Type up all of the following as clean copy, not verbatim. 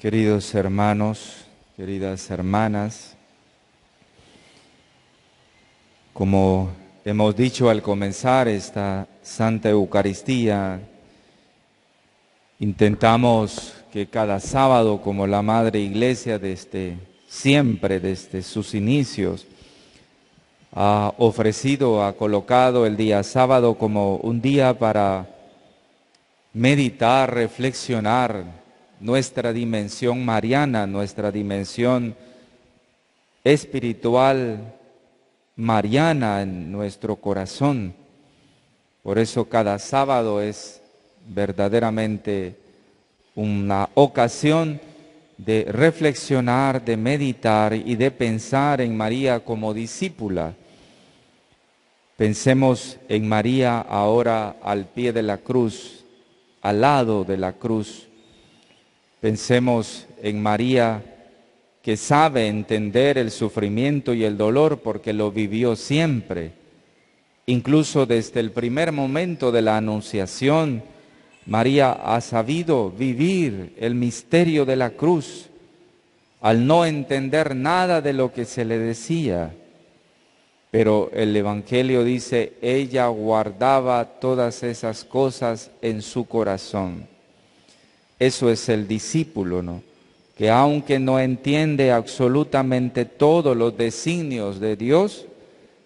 Queridos hermanos, queridas hermanas, como hemos dicho al comenzar esta Santa Eucaristía, intentamos que cada sábado, como la Madre Iglesia desde siempre, desde sus inicios, ha ofrecido, ha colocado el día sábado como un día para meditar, reflexionar nuestra dimensión mariana, nuestra dimensión espiritual mariana en nuestro corazón. Por eso cada sábado es verdaderamente una ocasión de reflexionar, de meditar y de pensar en María como discípula. Pensemos en María ahora al pie de la cruz, al lado de la cruz. Pensemos en María que sabe entender el sufrimiento y el dolor porque lo vivió siempre. Incluso desde el primer momento de la Anunciación, María ha sabido vivir el misterio de la cruz al no entender nada de lo que se le decía. Pero el Evangelio dice, ella guardaba todas esas cosas en su corazón. Eso es el discípulo, ¿no? Que aunque no entiende absolutamente todos los designios de Dios,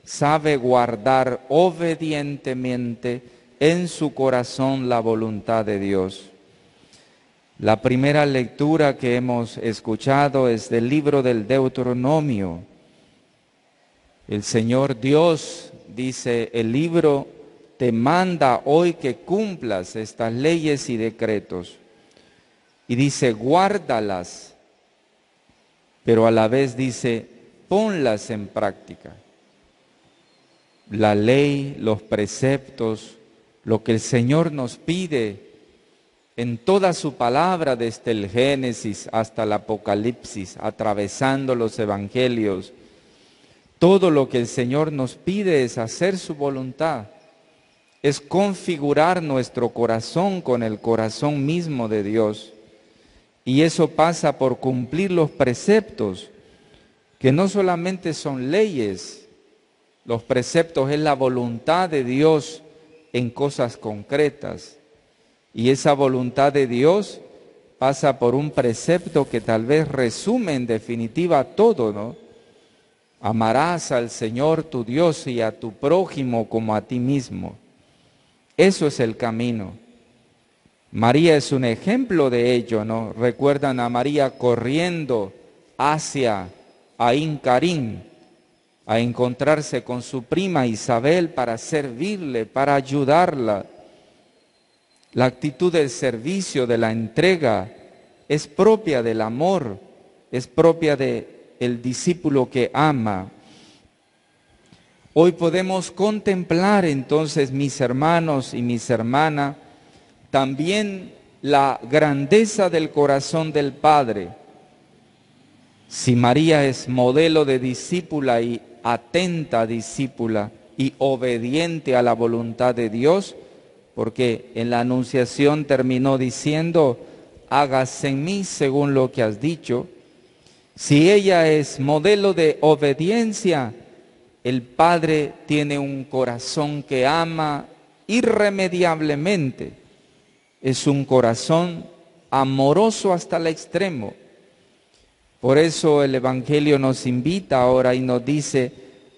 sabe guardar obedientemente en su corazón la voluntad de Dios. La primera lectura que hemos escuchado es del libro del Deuteronomio. El Señor Dios, dice el libro, te manda hoy que cumplas estas leyes y decretos. Y dice, guárdalas, pero a la vez dice, ponlas en práctica. La ley, los preceptos, lo que el Señor nos pide en toda su palabra, desde el Génesis hasta el Apocalipsis, atravesando los evangelios, todo lo que el Señor nos pide es hacer su voluntad, es configurar nuestro corazón con el corazón mismo de Dios. Y eso pasa por cumplir los preceptos, que no solamente son leyes, los preceptos es la voluntad de Dios en cosas concretas. Y esa voluntad de Dios pasa por un precepto que tal vez resume en definitiva todo, ¿no? Amarás al Señor tu Dios y a tu prójimo como a ti mismo. Eso es el camino. María es un ejemplo de ello, ¿no? Recuerdan a María corriendo hacia Ain Karim a encontrarse con su prima Isabel para servirle, para ayudarla. La actitud del servicio, de la entrega, es propia del amor, es propia del discípulo que ama. Hoy podemos contemplar entonces, mis hermanos y mis hermanas, también la grandeza del corazón del Padre. Si María es modelo de discípula y atenta discípula y obediente a la voluntad de Dios, porque en la Anunciación terminó diciendo, hágase en mí según lo que has dicho. Si ella es modelo de obediencia, el Padre tiene un corazón que ama irremediablemente. Es un corazón amoroso hasta el extremo. Por eso el Evangelio nos invita ahora y nos dice,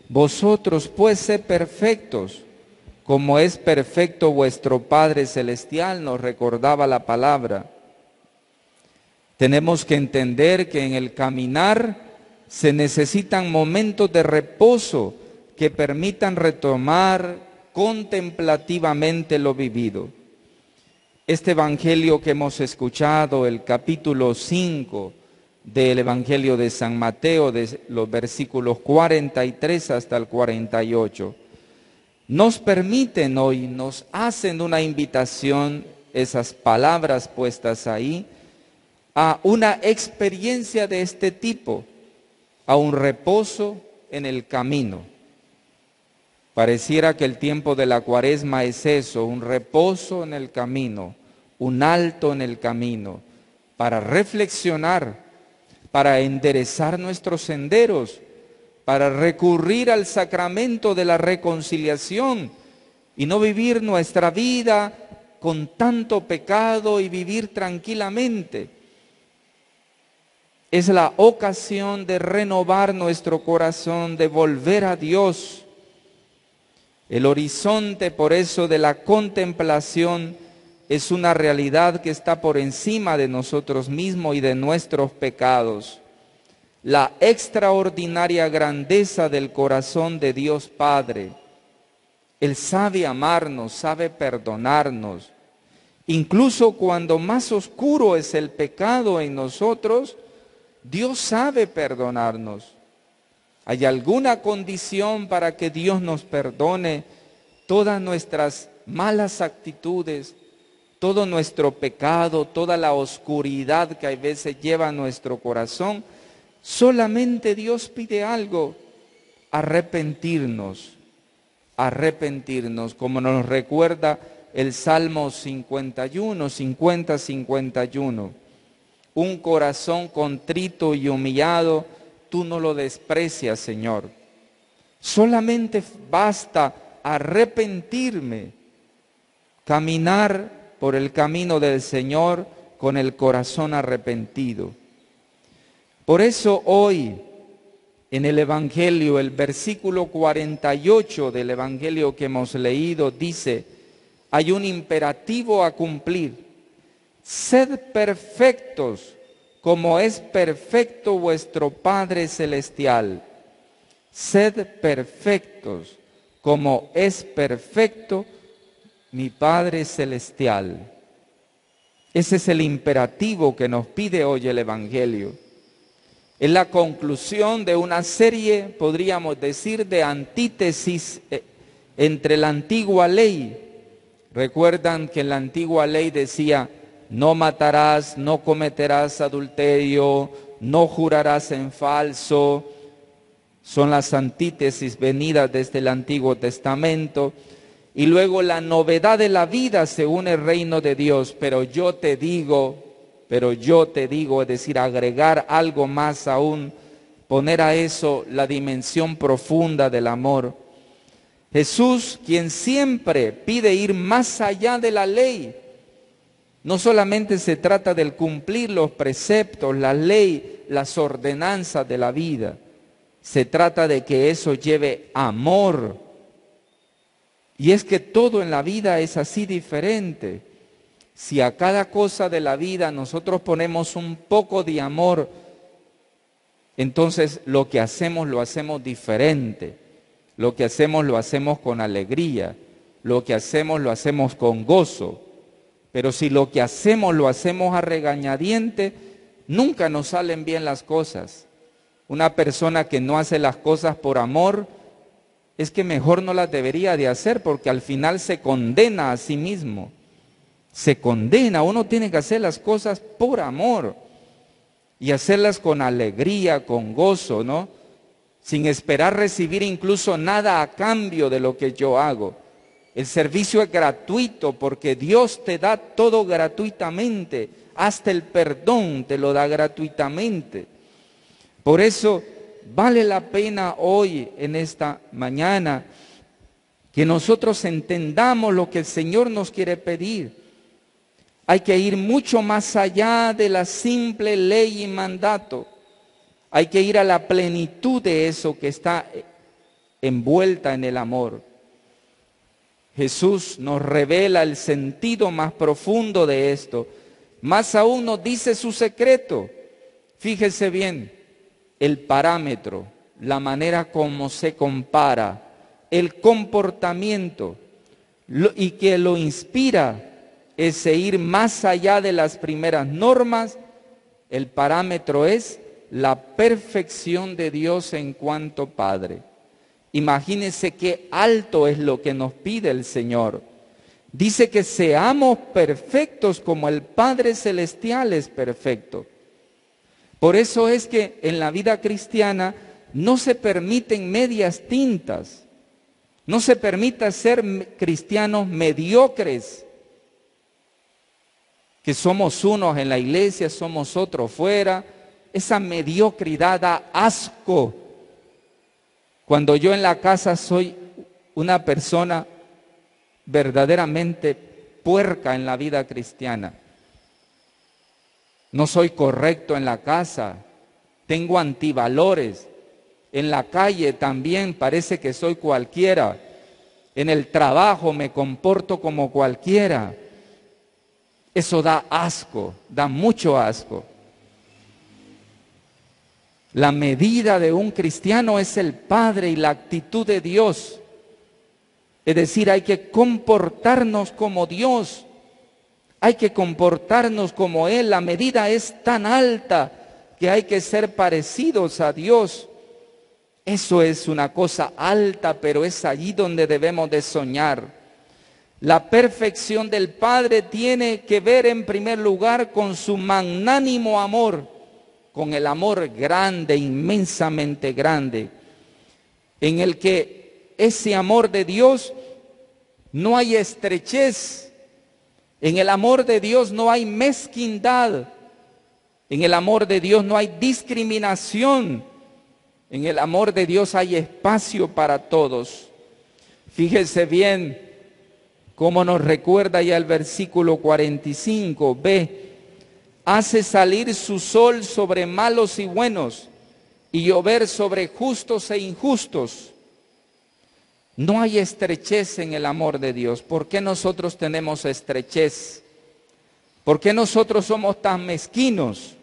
vosotros pues sed perfectos, como es perfecto vuestro Padre Celestial, nos recordaba la palabra. Tenemos que entender que en el caminar se necesitan momentos de reposo que permitan retomar contemplativamente lo vivido. Este Evangelio que hemos escuchado, el capítulo 5 del Evangelio de San Mateo, de los versículos 43 hasta el 48, nos permiten hoy, nos hacen una invitación, esas palabras puestas ahí, a una experiencia de este tipo, a un reposo en el camino. Pareciera que el tiempo de la Cuaresma es eso, un reposo en el camino, un alto en el camino, para reflexionar, para enderezar nuestros senderos, para recurrir al sacramento de la reconciliación y no vivir nuestra vida con tanto pecado y vivir tranquilamente. Es la ocasión de renovar nuestro corazón, de volver a Dios. El horizonte, por eso, de la contemplación es una realidad que está por encima de nosotros mismos y de nuestros pecados. La extraordinaria grandeza del corazón de Dios Padre. Él sabe amarnos, sabe perdonarnos. Incluso cuando más oscuro es el pecado en nosotros, Dios sabe perdonarnos. ¿Hay alguna condición para que Dios nos perdone todas nuestras malas actitudes, todo nuestro pecado, toda la oscuridad que a veces lleva a nuestro corazón? Solamente Dios pide algo: arrepentirnos, como nos recuerda el Salmo 50-51. Un corazón contrito y humillado, tú no lo desprecias, Señor. Solamente basta arrepentirme, caminar por el camino del Señor con el corazón arrepentido. Por eso hoy, en el Evangelio, el versículo 48 del Evangelio que hemos leído dice, hay un imperativo a cumplir: sed perfectos, como es perfecto vuestro Padre Celestial. Sed perfectos, como es perfecto mi Padre Celestial. Ese es el imperativo que nos pide hoy el Evangelio. Es la conclusión de una serie, podríamos decir, de antítesis entre la antigua ley. Recuerdan que en la antigua ley decía: no matarás, no cometerás adulterio, no jurarás en falso. Son las antítesis venidas desde el Antiguo Testamento. Y luego la novedad de la vida según el reino de Dios. Pero yo te digo, es decir, agregar algo más aún, poner a eso la dimensión profunda del amor. Jesús, quien siempre pide ir más allá de la ley. No solamente se trata del cumplir los preceptos, la ley, las ordenanzas de la vida. Se trata de que eso lleve amor. Y es que todo en la vida es así diferente. Si a cada cosa de la vida nosotros ponemos un poco de amor, entonces lo que hacemos lo hacemos diferente. Lo que hacemos lo hacemos con alegría. Lo que hacemos lo hacemos con gozo. Pero si lo que hacemos lo hacemos a regañadiente, nunca nos salen bien las cosas. Una persona que no hace las cosas por amor, es que mejor no las debería de hacer, porque al final se condena a sí mismo. Se condena. Uno tiene que hacer las cosas por amor y hacerlas con alegría, con gozo, ¿no? Sin esperar recibir incluso nada a cambio de lo que yo hago. El servicio es gratuito porque Dios te da todo gratuitamente, hasta el perdón te lo da gratuitamente. Por eso vale la pena hoy, en esta mañana, que nosotros entendamos lo que el Señor nos quiere pedir. Hay que ir mucho más allá de la simple ley y mandato. Hay que ir a la plenitud de eso que está envuelta en el amor. Jesús nos revela el sentido más profundo de esto. Más aún nos dice su secreto. Fíjese bien, el parámetro, la manera como se compara, el comportamiento, y que lo inspira es ir más allá de las primeras normas. El parámetro es la perfección de Dios en cuanto Padre. Imagínense qué alto es lo que nos pide el Señor. Dice que seamos perfectos como el Padre Celestial es perfecto. Por eso es que en la vida cristiana no se permiten medias tintas. No se permita ser cristianos mediocres. que somos unos en la iglesia, somos otros fuera. Esa mediocridad da asco. Cuando yo en la casa soy una persona verdaderamente puerca en la vida cristiana. No soy correcto en la casa, tengo antivalores. En la calle también parece que soy cualquiera. En el trabajo me comporto como cualquiera. Eso da asco, da mucho asco. La medida de un cristiano es el Padre y la actitud de Dios. Es decir, hay que comportarnos como Dios. Hay que comportarnos como Él. La medida es tan alta que hay que ser parecidos a Dios. Eso es una cosa alta, pero es allí donde debemos de soñar. La perfección del Padre tiene que ver en primer lugar con su magnánimo amor, con el amor grande, inmensamente grande, en el que ese amor de Dios no hay estrechez. En el amor de Dios no hay mezquindad. En el amor de Dios no hay discriminación. En el amor de Dios hay espacio para todos. Fíjese bien cómo nos recuerda ya el versículo 45. Ve, hace salir su sol sobre malos y buenos y llover sobre justos e injustos. No hay estrechez en el amor de Dios. ¿Por qué nosotros tenemos estrechez? ¿Por qué nosotros somos tan mezquinos?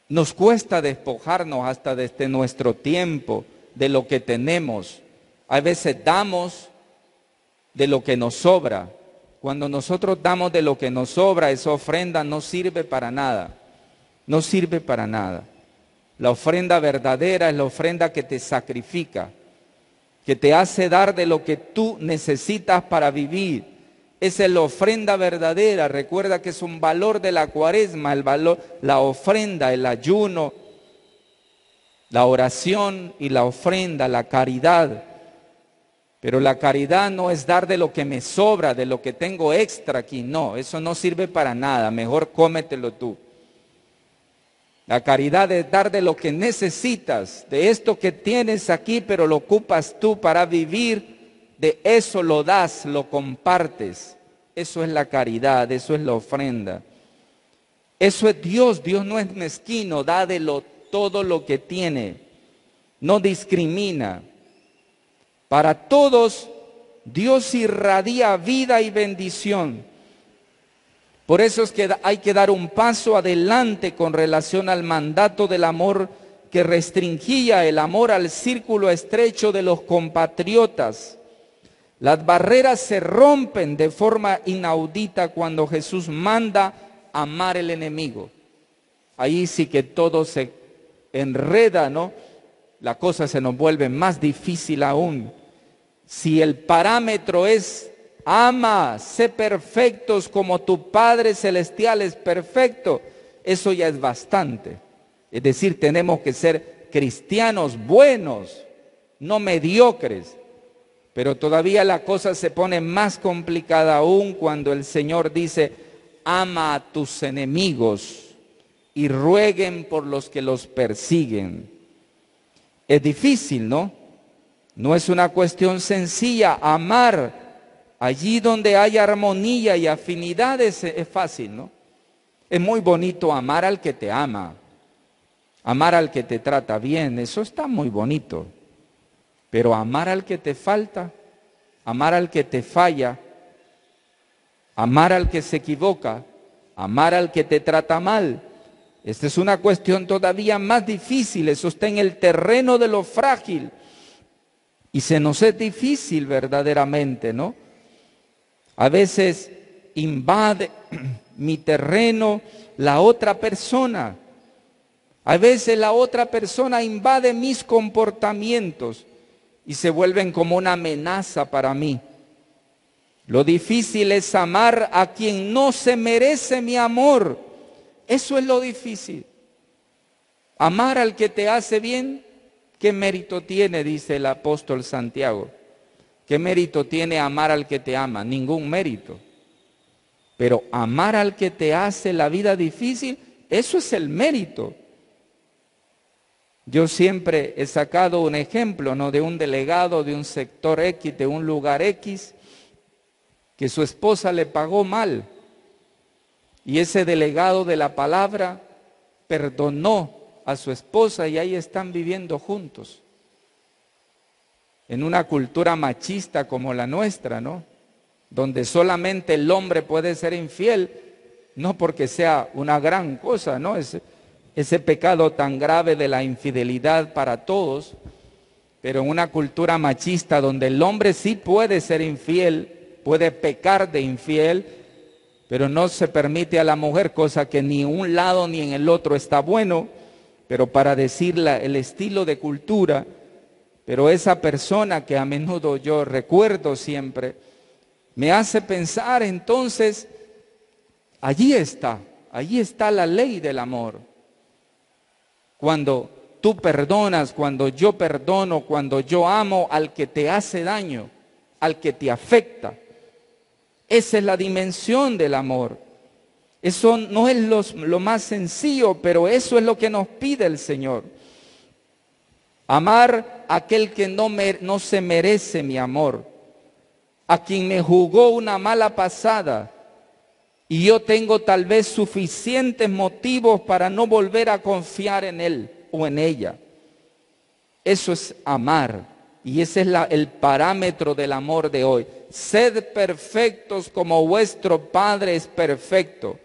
Nos cuesta despojarnos hasta desde nuestro tiempo de lo que tenemos. A veces damos de lo que nos sobra. Cuando nosotros damos de lo que nos sobra, esa ofrenda no sirve para nada. No sirve para nada. La ofrenda verdadera es la ofrenda que te sacrifica, que te hace dar de lo que tú necesitas para vivir. Esa es la ofrenda verdadera. Recuerda que es un valor de la cuaresma, el valor, la ofrenda, el ayuno, la oración y la ofrenda, la caridad. Pero la caridad no es dar de lo que me sobra, de lo que tengo extra aquí. No, eso no sirve para nada. Mejor cómetelo tú. La caridad es dar de lo que necesitas, de esto que tienes aquí, pero lo ocupas tú para vivir, de eso lo das, lo compartes. Eso es la caridad, eso es la ofrenda. Eso es Dios. Dios no es mezquino, da de todo lo que tiene, no discrimina. Para todos, Dios irradia vida y bendición. Por eso es que hay que dar un paso adelante con relación al mandato del amor que restringía el amor al círculo estrecho de los compatriotas. Las barreras se rompen de forma inaudita cuando Jesús manda amar al enemigo. Ahí sí que todo se enreda, ¿no? La cosa se nos vuelve más difícil aún. Si el parámetro es ama, sé perfectos como tu Padre Celestial es perfecto, eso ya es bastante. Es decir, tenemos que ser cristianos buenos, no mediocres. Pero todavía la cosa se pone más complicada aún cuando el Señor dice, ama a tus enemigos y rueguen por los que los persiguen. Es difícil, ¿no? No es una cuestión sencilla. Amar allí donde hay armonía y afinidad es fácil, ¿no? Es muy bonito amar al que te ama, amar al que te trata bien, eso está muy bonito. Pero amar al que te falta, amar al que te falla, amar al que se equivoca, amar al que te trata mal, esta es una cuestión todavía más difícil. Eso está en el terreno de lo frágil. Y se nos es difícil verdaderamente, ¿no? A veces invade mi terreno la otra persona. A veces la otra persona invade mis comportamientos y se vuelven como una amenaza para mí. Lo difícil es amar a quien no se merece mi amor. Eso es lo difícil. Amar al que te hace bien, ¿qué mérito tiene? Dice el apóstol Santiago. ¿Qué mérito tiene amar al que te ama? Ningún mérito. Pero amar al que te hace la vida difícil, eso es el mérito. Yo siempre he sacado un ejemplo, ¿no?, de un delegado de un sector X, de un lugar X, que su esposa le pagó mal. Y ese delegado de la palabra perdonó a su esposa y ahí están viviendo juntos. En una cultura machista como la nuestra, ¿no?, donde solamente el hombre puede ser infiel, no porque sea una gran cosa, ¿no?, ese pecado tan grave de la infidelidad para todos, pero en una cultura machista donde el hombre sí puede ser infiel, puede pecar de infiel, pero no se permite a la mujer, cosa que ni en un lado ni en el otro está bueno, pero para decirla el estilo de cultura. Pero esa persona que a menudo yo recuerdo siempre, me hace pensar entonces, allí está la ley del amor. Cuando tú perdonas, cuando yo perdono, cuando yo amo al que te hace daño, al que te afecta. Esa es la dimensión del amor. Eso no es lo más sencillo, pero eso es lo que nos pide el Señor. Amar a aquel que no se merece mi amor, a quien me jugó una mala pasada, y yo tengo tal vez suficientes motivos para no volver a confiar en él o en ella. Eso es amar, y ese es el parámetro del amor de hoy. Sed perfectos como vuestro Padre es perfecto,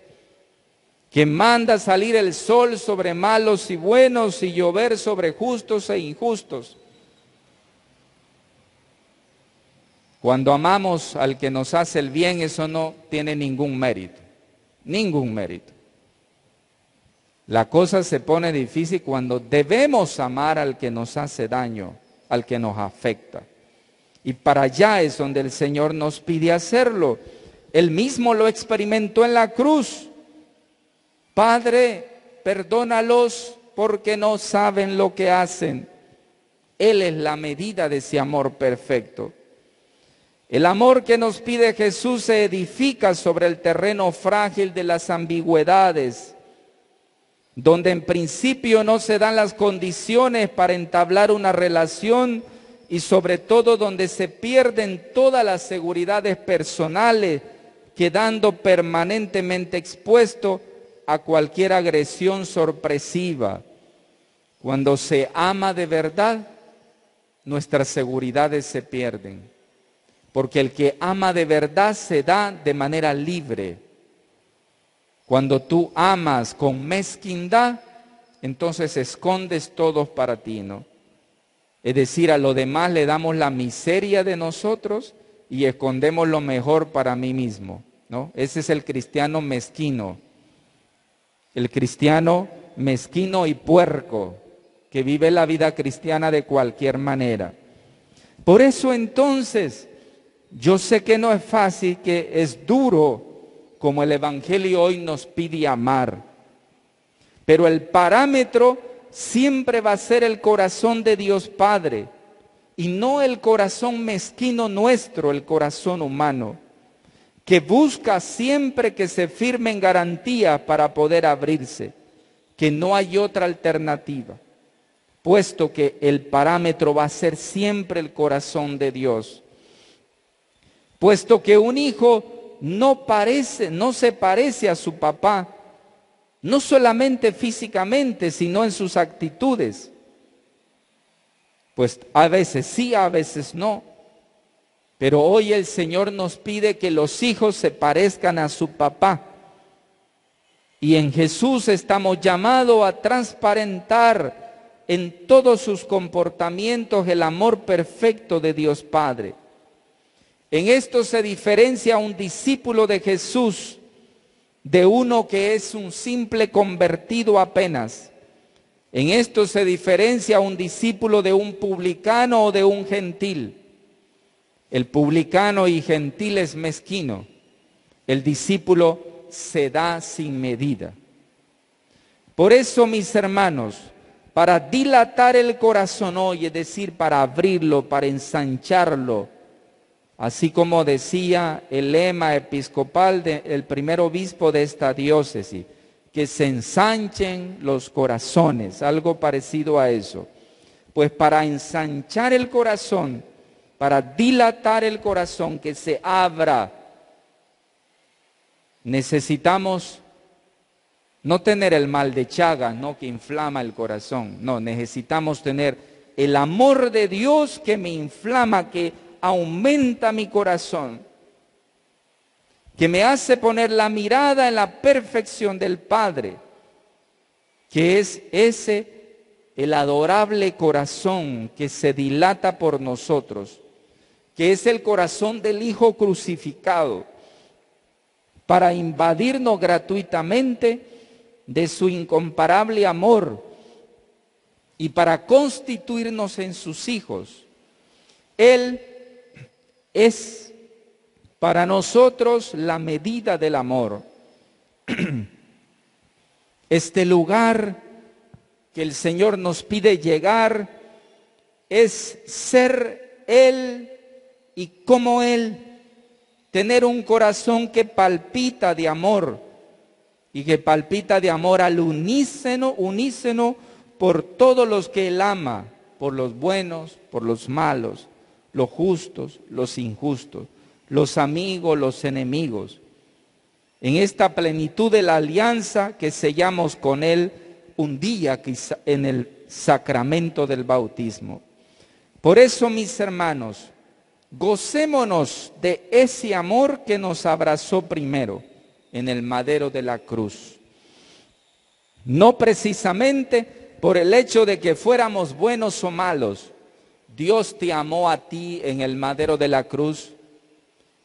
que manda salir el sol sobre malos y buenos y llover sobre justos e injustos. Cuando amamos al que nos hace el bien, eso no tiene ningún mérito, ningún mérito. La cosa se pone difícil cuando debemos amar al que nos hace daño, al que nos afecta. Y para allá es donde el Señor nos pide hacerlo. Él mismo lo experimentó en la cruz. Padre, perdónalos porque no saben lo que hacen. Él es la medida de ese amor perfecto. El amor que nos pide Jesús se edifica sobre el terreno frágil de las ambigüedades, donde en principio no se dan las condiciones para entablar una relación y sobre todo donde se pierden todas las seguridades personales, quedando permanentemente expuesto a cualquier agresión sorpresiva. Cuando se ama de verdad, nuestras seguridades se pierden. Porque el que ama de verdad se da de manera libre. Cuando tú amas con mezquindad, entonces escondes todo para ti, ¿no? Es decir, a lo demás le damos la miseria de nosotros y escondemos lo mejor para mí mismo, ¿no? Ese es el cristiano mezquino. El cristiano mezquino y puerco, que vive la vida cristiana de cualquier manera. Por eso entonces, yo sé que no es fácil, que es duro, como el Evangelio hoy nos pide amar. Pero el parámetro siempre va a ser el corazón de Dios Padre, y no el corazón mezquino nuestro, el corazón humano, que busca siempre que se firmen garantías para poder abrirse, que no hay otra alternativa, puesto que el parámetro va a ser siempre el corazón de Dios. Puesto que un hijo no se parece a su papá, no solamente físicamente, sino en sus actitudes. Pues a veces sí, a veces no. Pero hoy el Señor nos pide que los hijos se parezcan a su papá. Y en Jesús estamos llamados a transparentar en todos sus comportamientos el amor perfecto de Dios Padre. En esto se diferencia un discípulo de Jesús de uno que es un simple convertido apenas. En esto se diferencia un discípulo de un publicano o de un gentil. El publicano y gentil es mezquino. El discípulo se da sin medida. Por eso, mis hermanos, para dilatar el corazón hoy, es decir, para abrirlo, para ensancharlo, así como decía el lema episcopal del primer obispo de esta diócesis, que se ensanchen los corazones, algo parecido a eso. Pues para ensanchar el corazón, para dilatar el corazón, que se abra, necesitamos no tener el mal de Chagas, ¿no?, que inflama el corazón. No, necesitamos tener el amor de Dios que me inflama, que aumenta mi corazón, que me hace poner la mirada en la perfección del Padre, que es ese, el adorable corazón que se dilata por nosotros, que es el corazón del Hijo crucificado, para invadirnos gratuitamente de su incomparable amor y para constituirnos en sus hijos. Él es para nosotros la medida del amor. Este lugar que el Señor nos pide llegar es ser Él y como Él, tener un corazón que palpita de amor y que palpita de amor al unísono por todos los que Él ama, por los buenos, por los malos, los justos, los injustos, los amigos, los enemigos. En esta plenitud de la alianza que sellamos con Él un día quizá en el sacramento del bautismo. Por eso, mis hermanos, gocémonos de ese amor que nos abrazó primero en el madero de la cruz. No precisamente por el hecho de que fuéramos buenos o malos. Dios te amó a ti en el madero de la cruz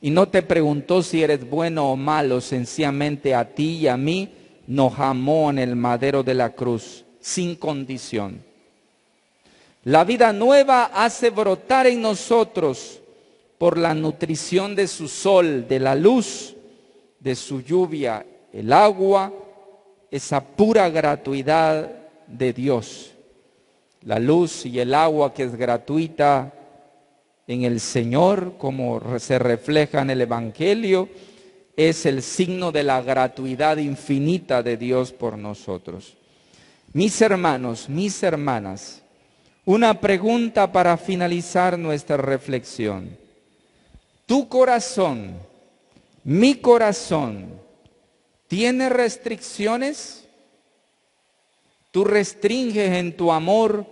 y no te preguntó si eres bueno o malo, sencillamente a ti y a mí nos amó en el madero de la cruz, sin condición. La vida nueva hace brotar en nosotros, por la nutrición de su sol, de la luz, de su lluvia, el agua, esa pura gratuidad de Dios. La luz y el agua que es gratuita en el Señor, como se refleja en el Evangelio, es el signo de la gratuidad infinita de Dios por nosotros. Mis hermanos, mis hermanas, una pregunta para finalizar nuestra reflexión. ¿Tu corazón, mi corazón, tiene restricciones? ¿Tú restringes en tu amor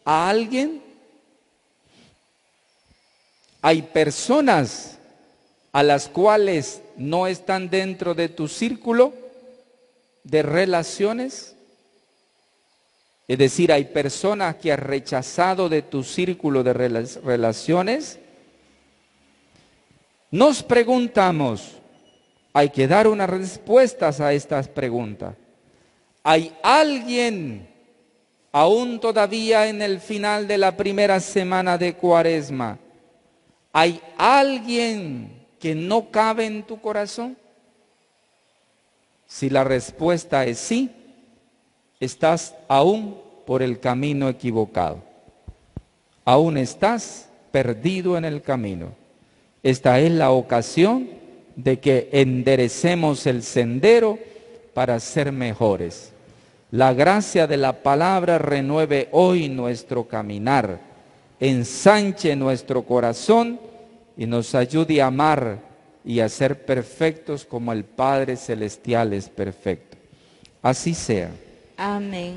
a alguien? Hay personas a las cuales no están dentro de tu círculo de relaciones. Es decir, hay personas que has rechazado de tu círculo de relaciones. Nos preguntamos, hay que dar unas respuestas a estas preguntas. ¿Hay alguien, aún todavía en el final de la primera semana de Cuaresma, hay alguien que no cabe en tu corazón? Si la respuesta es sí, estás aún por el camino equivocado. Aún estás perdido en el camino. Esta es la ocasión de que enderecemos el sendero para ser mejores. La gracia de la palabra renueve hoy nuestro caminar, ensanche nuestro corazón y nos ayude a amar y a ser perfectos como el Padre Celestial es perfecto. Así sea. Amén.